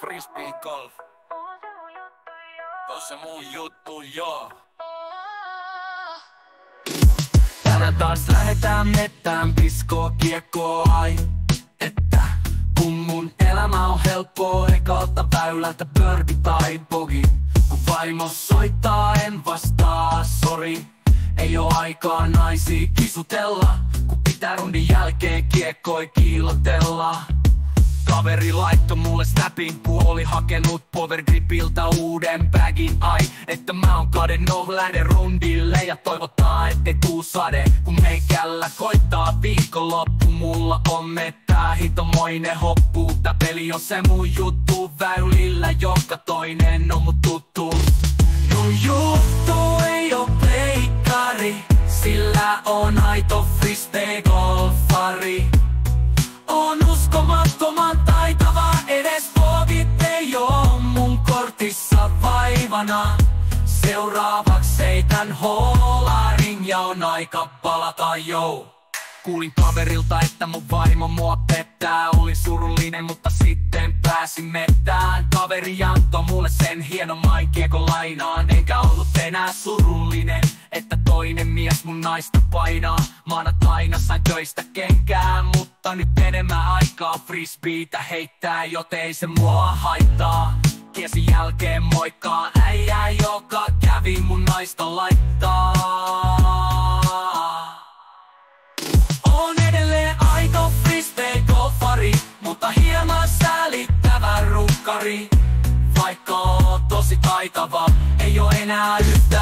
Frisbee golf. Tossa mun juttu, joo. Tänään taas lähetään mettään piskoo kiekkoa ai. Että kun mun elämä on helppoa, ekalta väylältä birdie tai bogi. Kun vaimo soittaa en vastaa, sori. Ei oo aikaa naisia kisutella, kun pitää rundin jälkeen kiekkoi kiillotella. Kaveri laittoi mulle snapin, kun oli hakenut Power Gripiltä uuden bagin. Ai, että mä oon kadennut, lähden rundille ja toivotaan ettei tuu sade. Kun meikällä koittaa viikonloppu, mulla on mettää hitomoinen hoppu. Tää peli on se mun juttu, väylillä joka toinen on mut tuttu. Mun juttu ei oo pleikkari, sillä on aito frisbee-golfari. On uskomattoman taitava, edes bogit ei oo mun kortissa vaivana. Seuraavaks heitän hoolarin ja on aika palata, jou. Kuulin kaverilta, että mun vaimo mua pettää. Olin surullinen, mutta sitten pääsin mettään. Kaveri antoi mulle sen hienon mainkiekon lainaan. Enkä ollut enää surullinen, että toinen mies mun naista painaa. Maanantaina sain töistä kenkään, mutta nyt enemmän aikaa frisbeetä heittää, joten se mua haittaa. Kiesin jälkeen moikkaa äijää, joka kävi mun naista laittaa. On edelleen aito frisbee-golfari, mutta hieman säälittävä rukkari. Vaikka oot tosi taitava, ei oo enää yhtä